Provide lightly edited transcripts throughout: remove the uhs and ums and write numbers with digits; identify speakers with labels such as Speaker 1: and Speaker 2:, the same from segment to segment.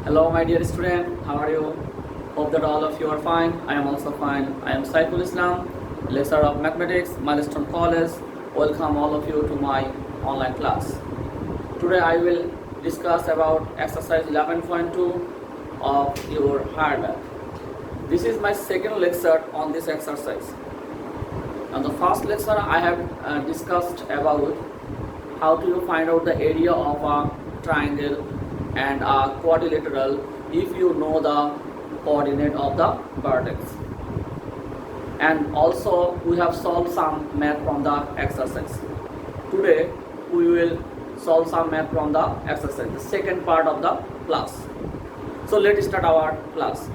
Speaker 1: Hello, my dear student. How are you? Hope that all of you are fine. I am also fine. I am Saiful Islam, lecturer of mathematics, Milestone College. Welcome all of you to my online class. Today I will discuss about exercise 11.2 of your higher math. This is my second lecture on this exercise. On the first lecture I have discussed about how to find out the area of a triangle and a quadrilateral if you know the coordinate of the vertex. And also we have solved some math from the exercise. Today we will solve some math from the exercise, the second part of the class. So let's start our class.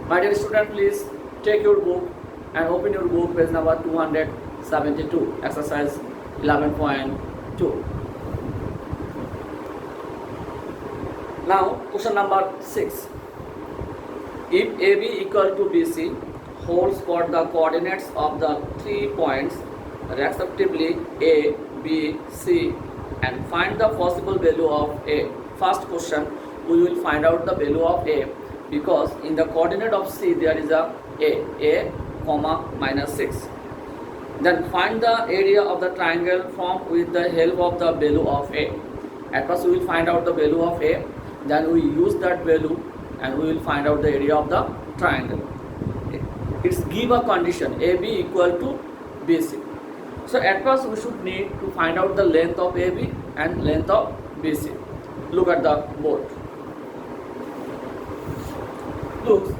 Speaker 1: My dear student, please take your book and open your book, page number 272, exercise 11.2. Now question number 6. If AB equal to BC holds for the coordinates of the 3 points respectively A, B, C, and find the possible value of A. First question, we will find out the value of A because in the coordinate of C there is a comma minus 6. Then find the area of the triangle formed with the help of the value of A. At first we will find out the value of A, then we use that value and we will find out the area of the triangle. It's give a condition AB equal to BC. So at first we should need to find out the length of AB and length of BC. Look at the board. Look,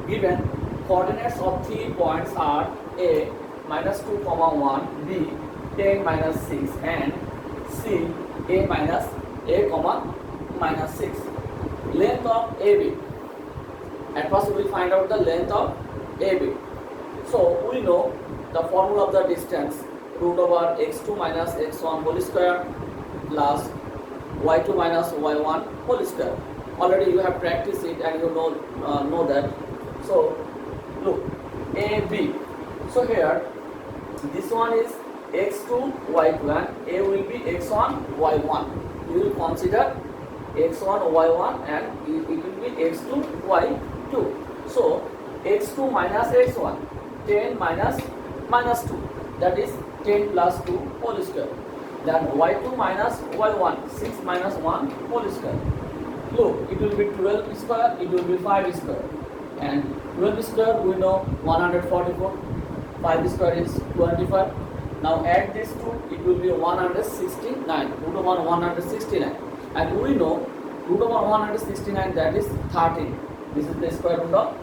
Speaker 1: given coordinates of 3 points are A minus 2 comma 1, B 10 minus 6, and C A minus A comma minus 6. Length of AB. At first we will find out the length of AB. So we know the formula of the distance, root over x2 minus x1 whole square plus y2 minus y1 whole square. Already you have practiced it and you know that. So look, AB. So here this one is x2 y2 and A will be x1 y1. You will consider x1 y1 and it will be x2 y2. So x2 minus x1, 10 minus 2, that is 10 plus 2 whole square. Then y2 minus y1, 6 minus 1 whole square. Look, it will be 12 square, it will be 5 square. And 12 square we know 144, 5 square is 25. Now add these two, it will be 169, root over 169. And we know root over 169, that is 13. This is the square root of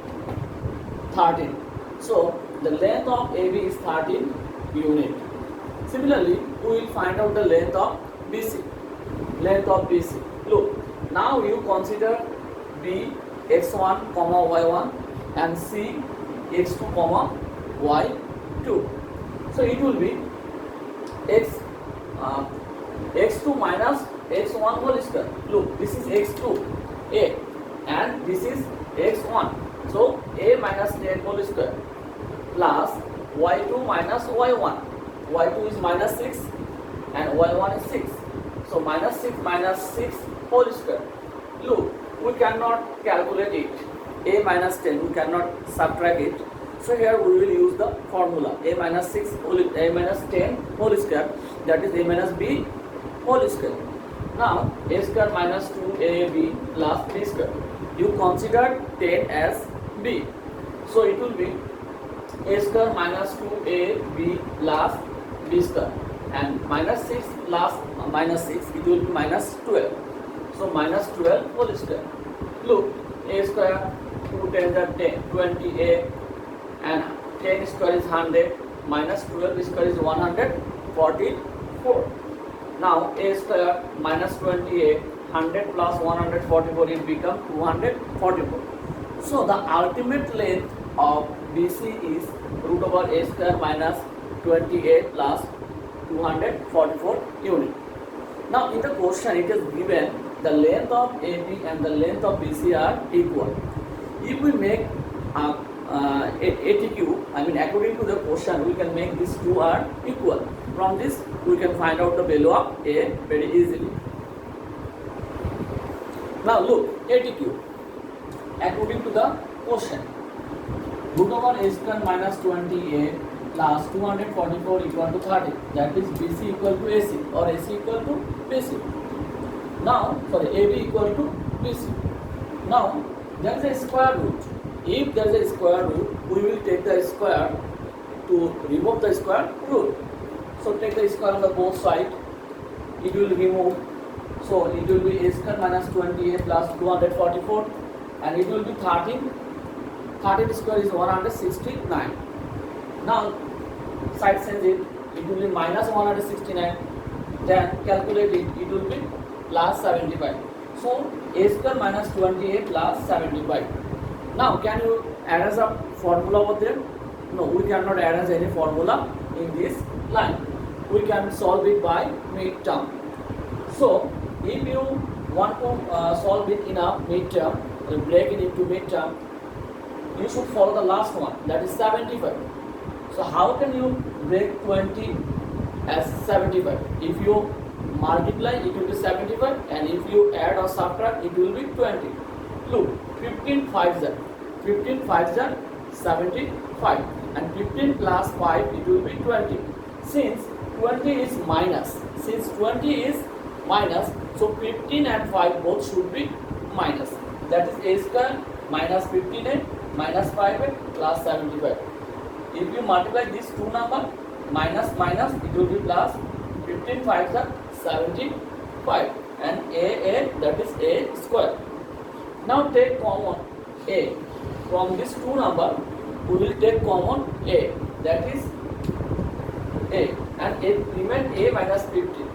Speaker 1: 13. So the length of AB is 13 unit. Similarly, we will find out the length of BC. Length of BC. Look, now you consider B x1 comma y1 and C x2 comma y2. So it will be x2 minus x1 whole square. Look, this is x2 A and this is x1. So A minus 10 whole square plus y2 minus y1. y2 is minus 6 and y1 is 6. So minus 6 whole square. Look, we cannot calculate it. A minus 10, we cannot subtract it. So here we will use the formula A minus 10 whole square, that is A minus B whole square. Now A square minus 2AB plus B square. You consider 10 as B. So it will be A square minus 2AB plus B square, and minus 6 plus minus 6, it will be minus 12. So minus 12 whole square. Look, A square 2 10 are 10, 20A, and 10 square is 100, minus 12 square is 144. Now A square minus 20A, 100 plus 144, it becomes 244. So the ultimate length of BC is root over A square minus 28 plus 244 unit. Now in the question it is given the length of AB and the length of BC are equal. If we make ATQ, I mean according to the question, we can make these two are equal. From this we can find out the value of A very easily. Now look, 80 cube. According to the question, root over a square minus 20a plus 244 equal to 30. That is BC equal to AC or AC equal to BC. Now, sorry, AB equal to BC. Now, there is a square root. If there is a square root, we will take the square to remove the square root. So, take the square on the both sides. It will remove. So, it will be a square minus 20a plus 244 and it will be 13. 13 square is 169. Now, side change it will be minus 169. Then calculate it, it will be plus 75. So, a square minus 28 plus 75. Now, can you arrange a formula over there? No, we cannot arrange any formula in this line. We can solve it by midterm. So, if you want to solve it in a midterm, break it into midterm, you should follow the last one, that is 75. So, how can you break 20 as 75? If you multiply, it will be 75, and if you add or subtract, it will be 20. Look, 15 5s are 75, and 15 plus 5, it will be 20. Since 20 is minus, so 15 and 5 both should be minus. That is a square minus 15a minus 5a plus 75. If you multiply these two numbers, minus, it will be plus. 15 5s are 75, and a that is a square. Now take common a. From these two numbers, we will take common a, that is a, and it remains a minus 15.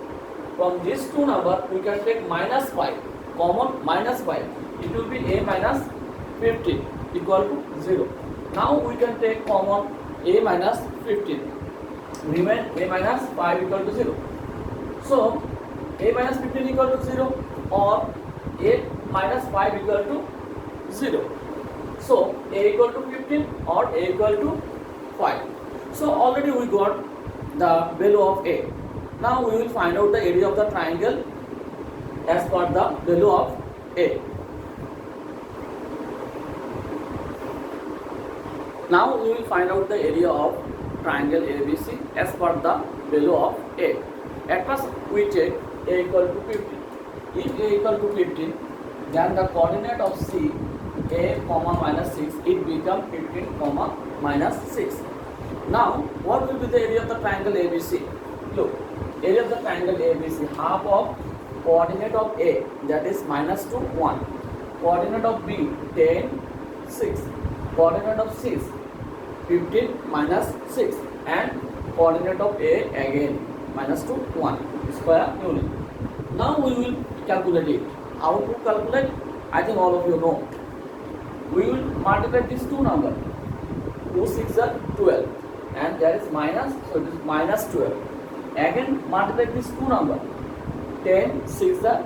Speaker 1: From these two numbers, we can take minus 5, common minus 5. It will be a minus 15 equal to 0. Now we can take common a minus 15. Remain a minus 5 equal to 0. So, a minus 15 equal to 0 or a minus 5 equal to 0. So, a equal to 15 or a equal to 5. So, already we got the value of a. Now, we will find out the area of the triangle as per the value of a. Now, we will find out the area of triangle ABC as per the value of a. At first, we take a equal to 15. If a equal to 15, then the coordinate of C, a comma minus 6, it becomes 15 comma minus 6. Now, what will be the area of the triangle ABC? Look, area of the triangle ABC, half of coordinate of A, that is minus 2, 1. Coordinate of B, 10, 6. Coordinate of C, 15 minus 6. And coordinate of A again, minus 2, 1. Square unit. Now we will calculate it. How to calculate? I think all of you know. We will multiply these two numbers. 2 6 are 12. And there is minus, so it is minus 12. Again multiply these two numbers. 10 6 are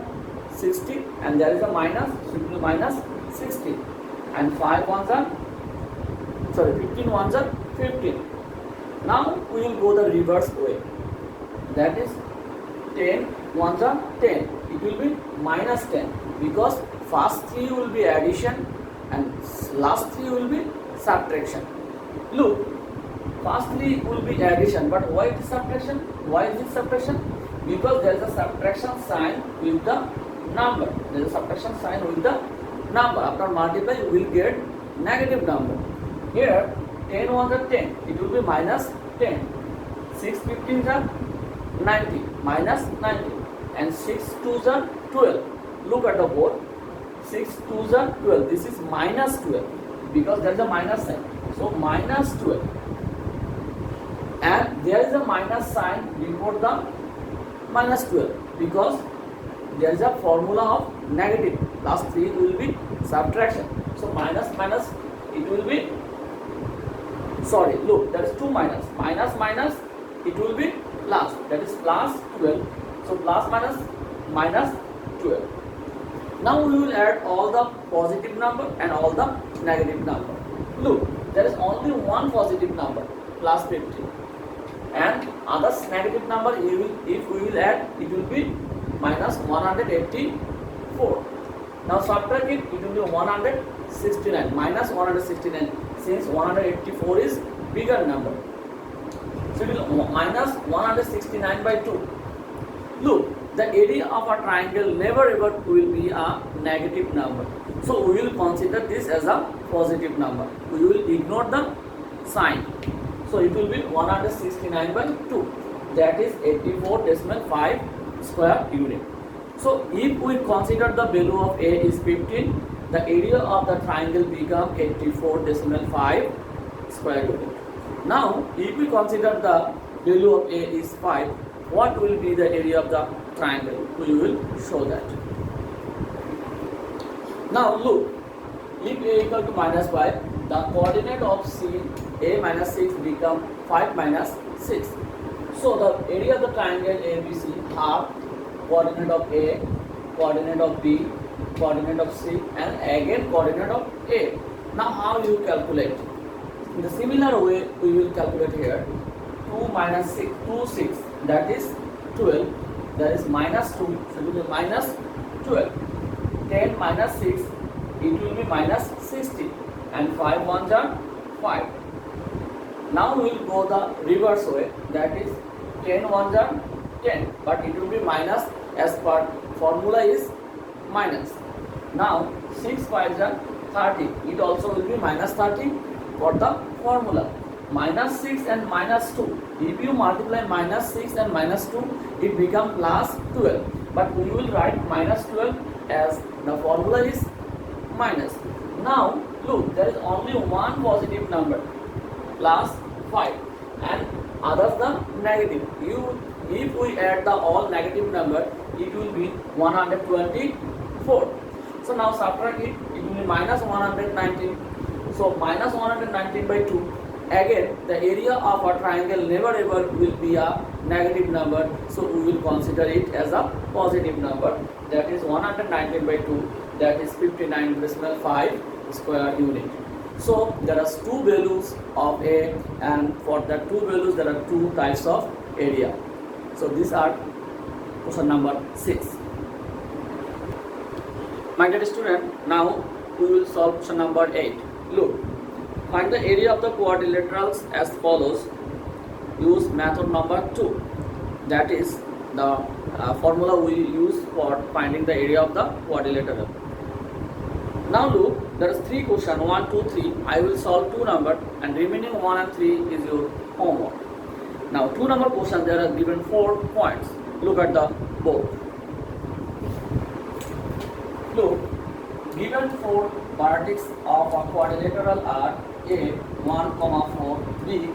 Speaker 1: 60, and there is a minus, so it will be minus 60. And 5 ones are, 15 ones are 15. Now we will go the reverse way. That is 10 ones are 10. It will be minus 10, because first 3 will be addition and last 3 will be subtraction. Look, first 3 will be addition, but why it is subtraction? Why is it subtraction? Because there is a subtraction sign with the number. There is a subtraction sign with the number. After multiply, you will get negative number. Here, 10 ones are 10. It will be minus 10. 6 15s are 90, minus 90. And 6 2s are 12. Look at the board. 6 2s are 12. This is minus 12, because there is a minus sign. So, minus 12. And there is a minus sign before the minus 12, because there is a formula of negative. Last 3 will be subtraction. So, minus, it will be, look, there is 2 minus. Minus, it will be plus. That is plus 12. So, plus minus 12. Now, we will add all the positive number and all the negative number. Look, there is only one positive number, plus 50. And others negative number, if we will add, it will be minus 184. Now subtract it, it will be 169 minus 169, since 184 is bigger number. So it will minus 169 by 2. Look, the area of a triangle never ever will be a negative number. So we will consider this as a positive number. We will ignore the sign. So it will be 169 by 2. That is 84.5 square unit. So if we consider the value of A is 15, the area of the triangle become 84.5 square unit. Now if we consider the value of A is 5, what will be the area of the triangle? We will show that. Now look, if A equal to minus 5, the coordinate of C, A minus 6 become 5 minus 6. So the area of the triangle ABC half coordinate of A, coordinate of B, coordinate of C, and again coordinate of A. Now how you calculate? In the similar way we will calculate here. 2 minus 6, 2 6, that is 12, that is minus 2, so it will be minus 12. 10 minus 6, it will be minus 60, and 5 ones are 5. Now we will go the reverse way, that is 10 ones are 10, but it will be minus, as per formula is minus. Now 6 5s are 30, it also will be minus 30 for the formula. Minus 6 and minus 2, if you multiply minus 6 and minus 2, it becomes plus 12, but we will write minus 12 as the formula is minus. Now look, there is only one positive number, plus 5, and others the negative. If we add the all negative number, it will be 124. So now subtract it, it will be minus 119. So minus 119 by 2. Again, the area of a triangle never ever will be a negative number, so we will consider it as a positive number. That is 119 by 2, that is 59.5 square unit. So there are two values of A, and for the two values there are two types of area. So these are question number 6. My dear student, now we will solve question number 8. Look, find the area of the quadrilaterals as follows. Use method number 2. That is the formula we use for finding the area of the quadrilateral. Now look, there is 3 questions, 1, 2, 3. I will solve 2 numbers, and remaining 1 and 3 is your homework. Now 2 number questions, there are given 4 points. Look at the board. Look, given 4 vertices of a quadrilateral are A 1, 4, B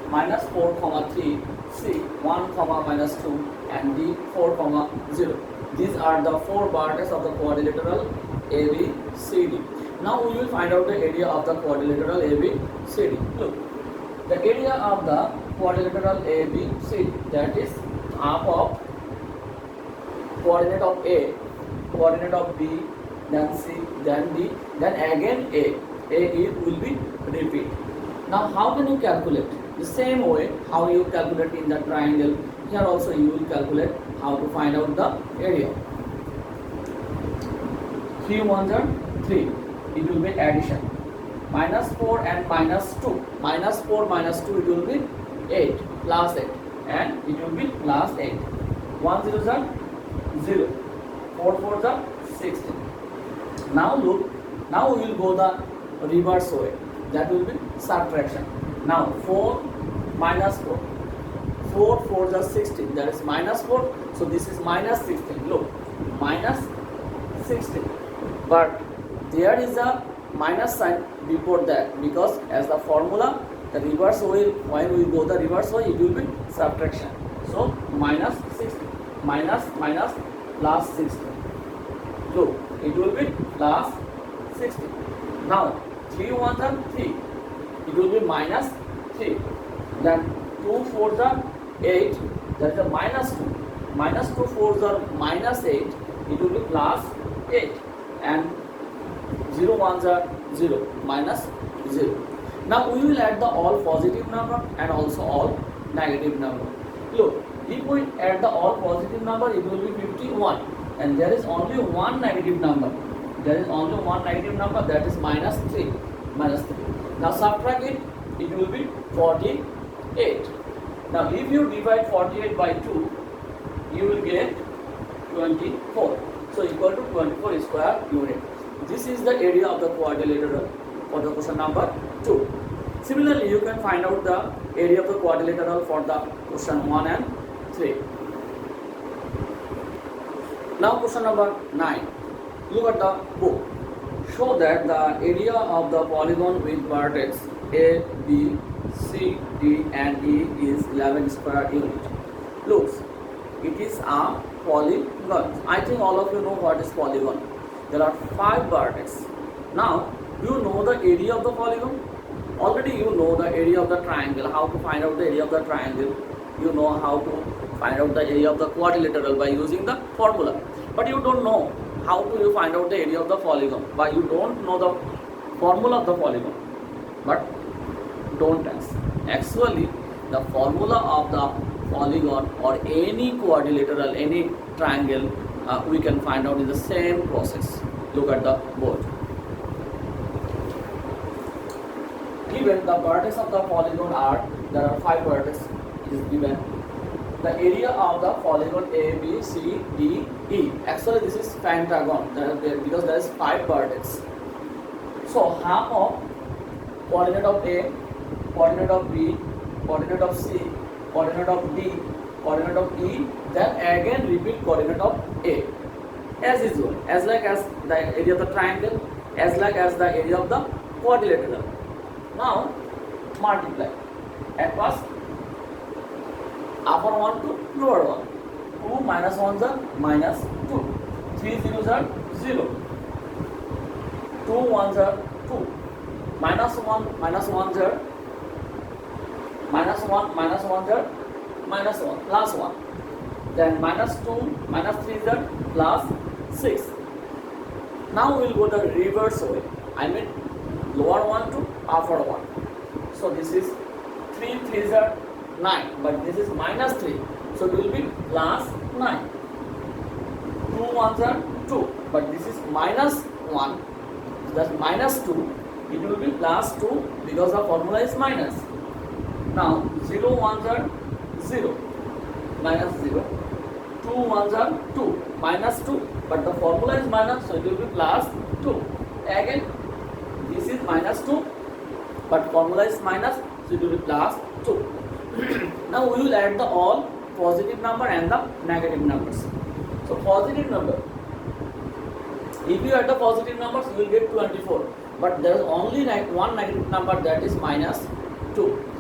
Speaker 1: minus 4, 3, C 1, minus 2, and D 4, 0. These are the 4 vertices of the quadrilateral ABCD. Now we will find out the area of the quadrilateral ABCD. Look, the area of the quadrilateral ABCD, that is half of coordinate of A, coordinate of B, then C, then D, then again A. A will be repeat. Now how can you calculate? The same way how you calculate in the triangle, here also you will calculate how to find out the area. 3 ones are 3, it will be addition. Minus 4 and minus 2, minus 4 minus 2, it will be 8, plus 8, and it will be plus 8. 1 zeros are 0, 4 fours are 16. Now look, now we will go the reverse way, that will be subtraction. Now 4 minus 4, 4 fours are 16, that is minus 4, so this is minus 16. Look, minus 16, but there is a minus sign before that, because as the formula, the reverse way, when we go the reverse way, it will be subtraction. So minus 16, minus minus plus 16. Look, it will be plus 16. Now 3 ones are 3, it will be minus 3. Then 2 fours are 8, that is a minus 2. Minus 2 fours are minus 8, it will be plus 8. And 0 ones are 0, minus 0. Now we will add the all positive number and also all negative number. Look, if we add the all positive number, it will be 51, and there is only one negative number, There is only one negative number, that is minus 3. Minus 3. Now subtract it, it will be 48. Now if you divide 48 by 2, you will get 24. So equal to 24 square unit. This is the area of the quadrilateral for the question number 2. Similarly, you can find out the area of the quadrilateral for the question 1 and 3. Now question number 9. Look at the book. Show that the area of the polygon with vertex A, B, C, D and E is 11 square unit. Looks, it is a polygon. I think all of you know what is polygon. There are 5 vertices. Now, do you know the area of the polygon? Already you know the area of the triangle. How to find out the area of the triangle? You know how to find out the area of the quadrilateral by using the formula. But you don't know how do you find out the area of the polygon. But you don't know the formula of the polygon. But don't ask. Actually, the formula of the polygon or any quadrilateral, any triangle, we can find out in the same process. Look at the board. Given the vertex of the polygon are, there are 5 vertices, it is given. The area of the polygon A, B, C, D, E. Actually, this is pentagon because there is 5 vertices. So half of coordinate of A, coordinate of B, coordinate of C, coordinate of D, coordinate of E, then again repeat coordinate of A. As usual, as like as the area of the triangle, as like as the area of the quadrilateral. Now multiply. At first, upper one to lower one. 2 minus 1 are minus 2. 3 zeros are 0. 2 ones are 2. Minus 1 minus 1 are minus 1 minus 1 are minus 1 plus 1. Then minus 2 minus 3 are plus 6. Now we will go the reverse way. I mean lower one to upper one. So this is 3 3s are 9, but this is minus 3. So it will be plus 9. 2 ones are 2, but this is minus 1. So that's minus 2. It will be plus 2 because the formula is minus. Now 0 ones are 0, minus 0. 2 ones are 2, minus 2, but the formula is minus, so it will be plus 2. Again, this is minus 2, but formula is minus, so it will be plus 2. Now we will add the all positive number and the negative numbers. So positive number, if you add the positive numbers, you will get 24. But there is only one negative number, that is minus 2.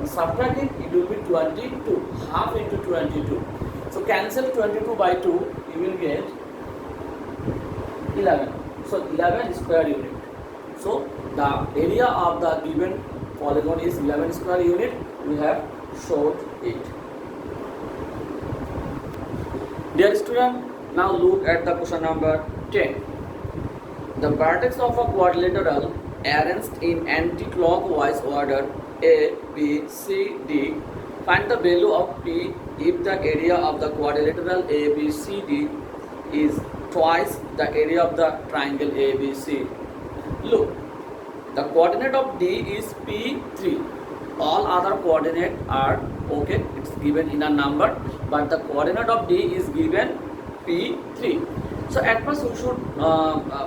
Speaker 1: Subtract it, it will be 22. Half into 22. So cancel 22 by 2, you will get 11. So 11 square unit. So the area of the given polygon is 11 square unit. We have showed it. Dear student, now look at the question number 10. The vertex of a quadrilateral arranged in anti-clockwise order A, B, C, D. Find the value of P if the area of the quadrilateral A, B, C, D is twice the area of the triangle A, B, C. Look, the coordinate of D is P3. All other coordinates are okay, it's given in a number, but the coordinate of D is given P3. So at first we should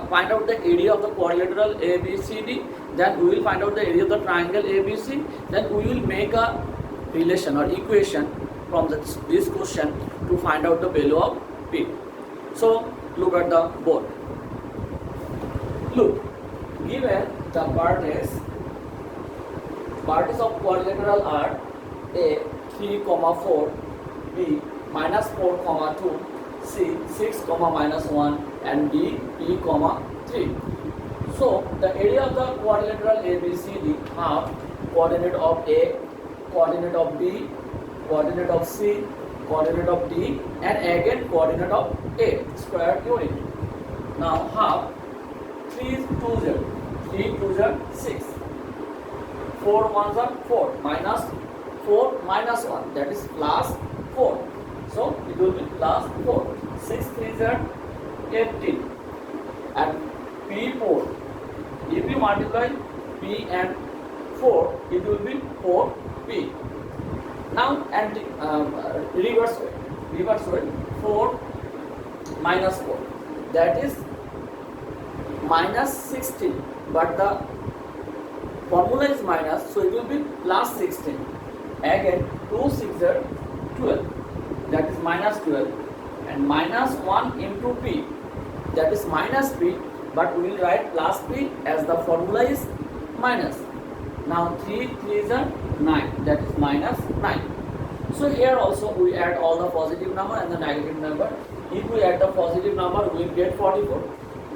Speaker 1: find out the area of the quadrilateral ABCD, then we will find out the area of the triangle ABC, then we will make a relation or equation from this question to find out the value of P. So look at the board. Look, given the vertex of quadrilateral are A 3, 4, B minus 4, 2, C 6, minus 1 and D P, 3. So the area of the quadrilateral ABCD have coordinate of A, coordinate of B, coordinate of C, coordinate of D and again coordinate of A square unit. Now have 3 2s are 3 2s are 6. 4 1s are 4 minus 4 minus 1, that is plus 4. So it will be plus 4. 6 3s are 18 and P4. If you multiply P and 4, it will be 4P. Now and reverse way, 4 minus 4, that is minus 16, but the formula is minus, so it will be plus 16. Again 2 6 are 12, that is minus 12, and minus 1 into P, that is minus P, but we will write plus P as the formula is minus. Now 3 3s are 9, that is minus 9. So here also we add all the positive number and the negative number. If we add the positive number, we will get 44.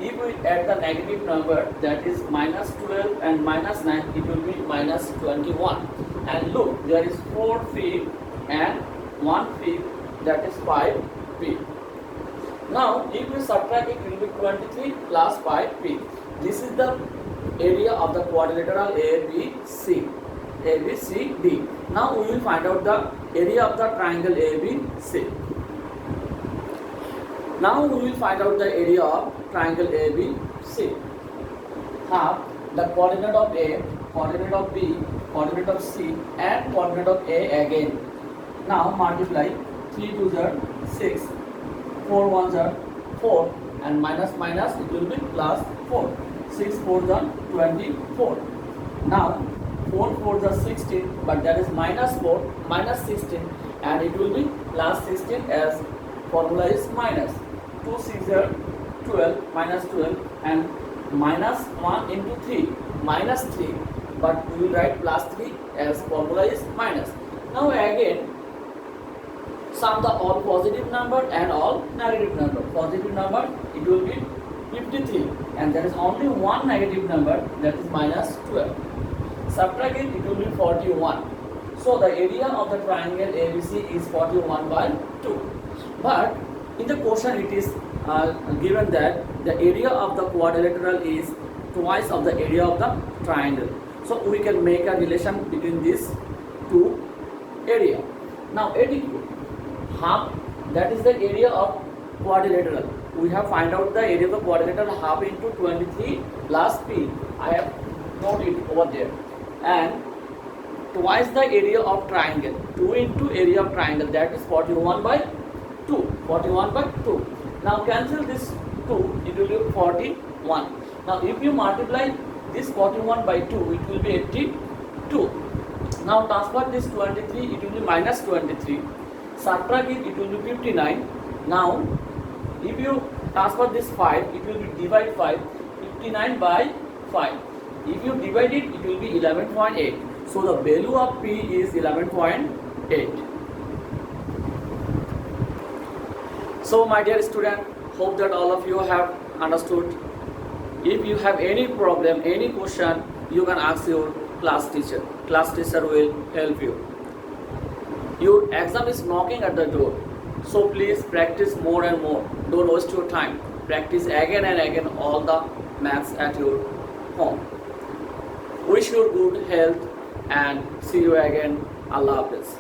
Speaker 1: If we add the negative number, that is minus 12 and minus 9, it will be minus 21. And look, there is 4P and 1P, that is 5P. Now if we subtract it, it will be 23 plus 5P. This is the area of the quadrilateral ABC. ABCD. Now we will find out the area of the triangle ABC. Now we will find out the area of triangle ABC. Half the coordinate of A, coordinate of B, coordinate of C, and coordinate of A again. Now multiply 3 2s are 6, 4 1s are 4, and minus minus it will be plus 4. 6 4s are 24. Now 4 4s are 16, but that is minus 4 minus 16, and it will be plus 16 as formula is minus. 2 6 are 12 minus 12, and minus 1 into 3 minus 3, but we will write plus 3 as formula is minus. Now again sum the all positive number and all negative number. Positive number it will be 53, and there is only one negative number, that is minus 12. Subtract it, it will be 41. So the area of the triangle ABC is 41 by 2. But in the question it is given that the area of the quadrilateral is twice of the area of the triangle. So we can make a relation between these two area. Now attitude, half, that is the area of quadrilateral. We have find out the area of the quadrilateral, half into 23 plus P. I have noted it over there. And twice the area of triangle, 2 into area of triangle, that is 41 by 2. 41 by 2. Now cancel this 2, it will be 41. Now if you multiply this 41 by 2, it will be 82. Now transfer this 23, it will be minus 23. Subtract it, it will be 59. Now if you transfer this 5, it will be divide 5, 59 by 5. If you divide it, it will be 11.8. So the value of P is 11.8. So my dear student, hope that all of you have understood. If you have any problem, any question, you can ask your class teacher. Class teacher will help you. Your exam is knocking at the door. So please practice more and more. Don't waste your time. Practice again and again all the maths at your home. Wish you good health and see you again. Allah Hafiz.